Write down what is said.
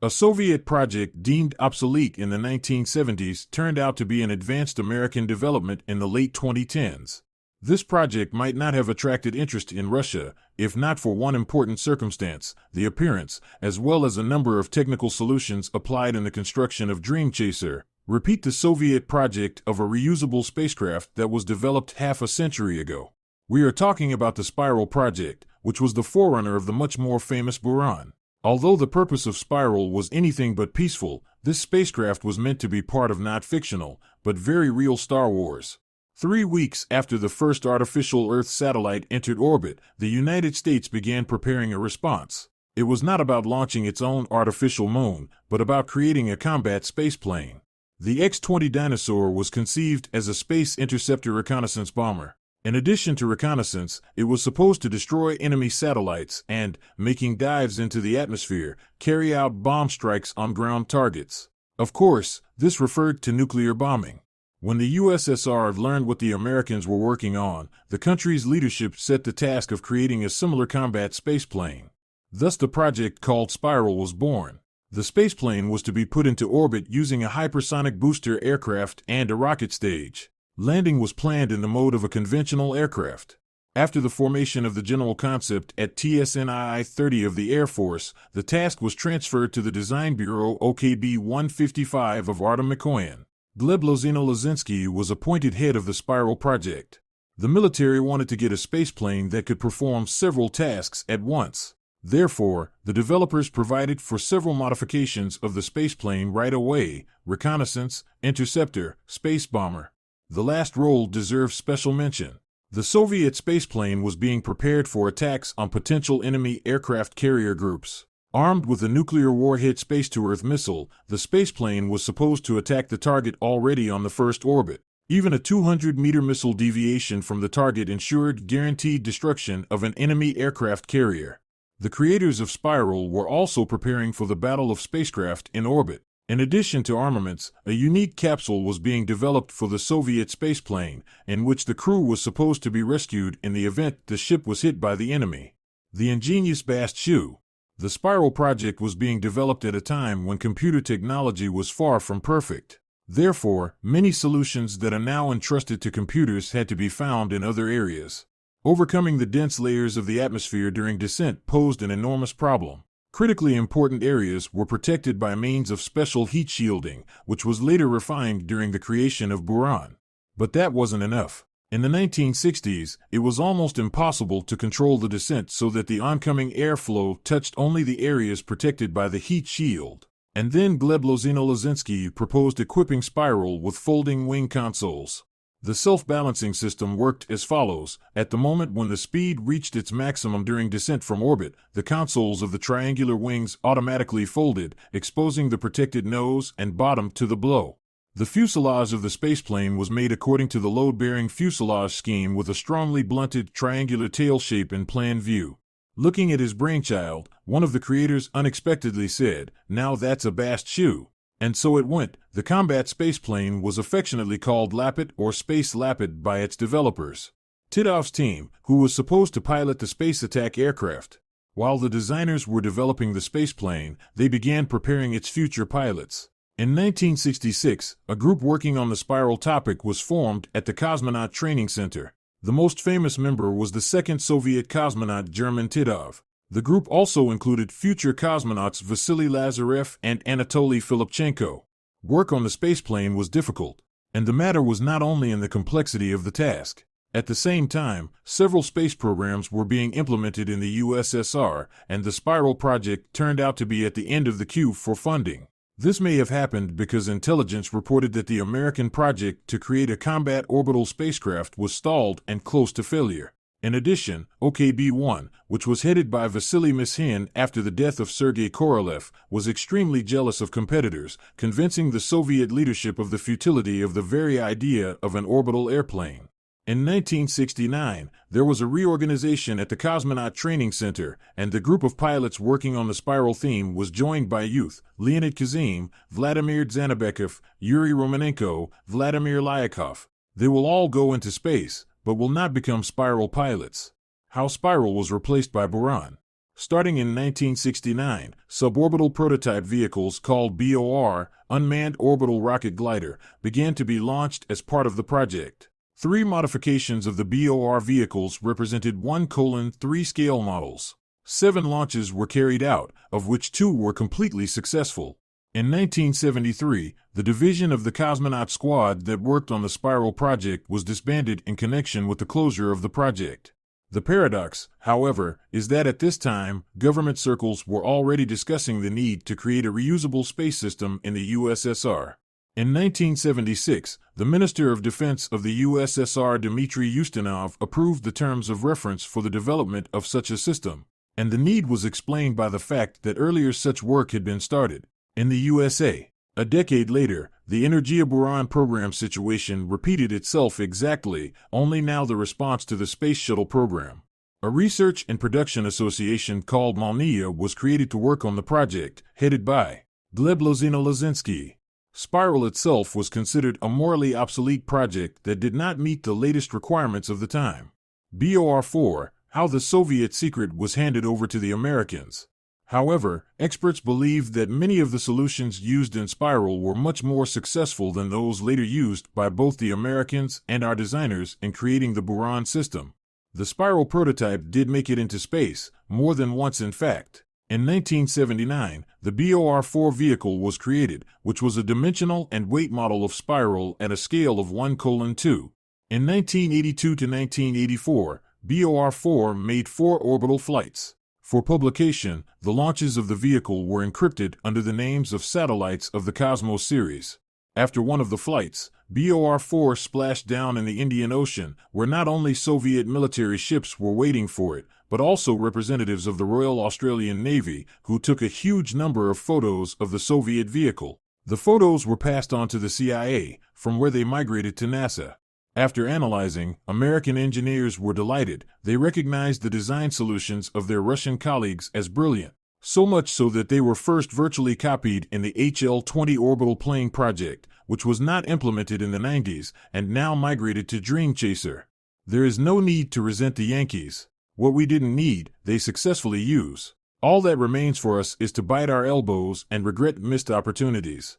A Soviet project deemed obsolete in the 1970s turned out to be an advanced American development in the late 2010s. This project might not have attracted interest in Russia, if not for one important circumstance, the appearance, as well as a number of technical solutions applied in the construction of Dream Chaser. Repeat the Soviet project of a reusable spacecraft that was developed half a century ago. We are talking about the Spiral project, which was the forerunner of the much more famous Buran. Although the purpose of Spiral was anything but peaceful, this spacecraft was meant to be part of not fictional, but very real Star Wars. 3 weeks after the first artificial Earth satellite entered orbit, the United States began preparing a response. It was not about launching its own artificial moon, but about creating a combat spaceplane. The X-20 Dinosaur was conceived as a space interceptor reconnaissance bomber. In addition to reconnaissance, it was supposed to destroy enemy satellites and, making dives into the atmosphere, carry out bomb strikes on ground targets. Of course, this referred to nuclear bombing. When the USSR learned what the Americans were working on, the country's leadership set the task of creating a similar combat spaceplane. Thus the project called Spiral was born. The spaceplane was to be put into orbit using a hypersonic booster aircraft and a rocket stage. Landing was planned in the mode of a conventional aircraft. After the formation of the general concept at TSNII-30 of the Air Force, the task was transferred to the Design Bureau OKB-155 of Artem Mikoyan. Gleb Lozino-Lazinski was appointed head of the Spiral project. The military wanted to get a spaceplane that could perform several tasks at once. Therefore, the developers provided for several modifications of the spaceplane right away: reconnaissance, interceptor, space bomber. The last role deserves special mention. The Soviet spaceplane was being prepared for attacks on potential enemy aircraft carrier groups. Armed with a nuclear warhead space-to-Earth missile, the spaceplane was supposed to attack the target already on the first orbit. Even a 200-meter missile deviation from the target ensured guaranteed destruction of an enemy aircraft carrier. The creators of Spiral were also preparing for the battle of spacecraft in orbit. In addition to armaments, a unique capsule was being developed for the Soviet spaceplane, in which the crew was supposed to be rescued in the event the ship was hit by the enemy. The ingenious Bast-Chu. The Spiral project was being developed at a time when computer technology was far from perfect. Therefore, many solutions that are now entrusted to computers had to be found in other areas. Overcoming the dense layers of the atmosphere during descent posed an enormous problem. Critically important areas were protected by means of special heat shielding, which was later refined during the creation of Buran. But that wasn't enough. In the 1960s, it was almost impossible to control the descent so that the oncoming airflow touched only the areas protected by the heat shield. And then Gleb Lozino-Lazinski proposed equipping Spiral with folding wing consoles. The self-balancing system worked as follows. At the moment when the speed reached its maximum during descent from orbit, the consoles of the triangular wings automatically folded, exposing the protected nose and bottom to the blow. The fuselage of the spaceplane was made according to the load-bearing fuselage scheme with a strongly blunted triangular tail shape in plan view. Looking at his brainchild, one of the creators unexpectedly said, "Now that's a Bast-Chu." And so it went. The combat spaceplane was affectionately called Lapid or Space Lapid by its developers. Titov's team, who was supposed to pilot the space attack aircraft. While the designers were developing the spaceplane, they began preparing its future pilots. In 1966, a group working on the Spiral topic was formed at the Cosmonaut Training Center. The most famous member was the second Soviet cosmonaut German Titov. The group also included future cosmonauts Vasily Lazarev and Anatoly Filipchenko. Work on the spaceplane was difficult, and the matter was not only in the complexity of the task. At the same time, several space programs were being implemented in the USSR, and the Spiral project turned out to be at the end of the queue for funding. This may have happened because intelligence reported that the American project to create a combat orbital spacecraft was stalled and close to failure. In addition, OKB-1, which was headed by Vasily Mishin after the death of Sergei Korolev, was extremely jealous of competitors, convincing the Soviet leadership of the futility of the very idea of an orbital airplane. In 1969, there was a reorganization at the Cosmonaut Training Center, and the group of pilots working on the Spiral theme was joined by youth: Leonid Kazim, Vladimir Zanabekov, Yuri Romanenko, Vladimir Lyakov. They will all go into space, but will not become Spiral pilots. How Spiral was replaced by Buran. Starting in 1969, suborbital prototype vehicles called BOR, Unmanned Orbital Rocket Glider, began to be launched as part of the project. 3 modifications of the BOR vehicles represented 1:3 scale models. 7 launches were carried out, of which 2 were completely successful. In 1973, the division of the Cosmonaut squad that worked on the Spiral project was disbanded in connection with the closure of the project. The paradox, however, is that at this time, government circles were already discussing the need to create a reusable space system in the USSR. In 1976, the Minister of Defense of the USSR Dmitry Ustinov approved the terms of reference for the development of such a system, and the need was explained by the fact that earlier such work had been started. In the USA, a decade later, the Energia Buran program situation repeated itself exactly, only now the response to the Space Shuttle program. A research and production association called Malnia was created to work on the project, headed by Gleb Lozino-Lazinski. Spiral itself was considered a morally obsolete project that did not meet the latest requirements of the time. BOR-4, how the Soviet secret was handed over to the Americans. However, experts believe that many of the solutions used in Spiral were much more successful than those later used by both the Americans and our designers in creating the Buran system. The Spiral prototype did make it into space, more than once in fact. In 1979, the BOR-4 vehicle was created, which was a dimensional and weight model of Spiral at a scale of 1:2. In 1982 to 1984, BOR-4 made 4 orbital flights. For publication, the launches of the vehicle were encrypted under the names of satellites of the Cosmos series. After one of the flights, BOR-4 splashed down in the Indian Ocean, where not only Soviet military ships were waiting for it, but also representatives of the Royal Australian Navy, who took a huge number of photos of the Soviet vehicle. The photos were passed on to the CIA, from where they migrated to NASA. After analyzing, American engineers were delighted. They recognized the design solutions of their Russian colleagues as brilliant, so much so that they were first virtually copied in the HL-20 orbital plane project, which was not implemented in the 90s and now migrated to Dream Chaser. There is no need to resent the Yankees. What we didn't need, they successfully use. All that remains for us is to bite our elbows and regret missed opportunities.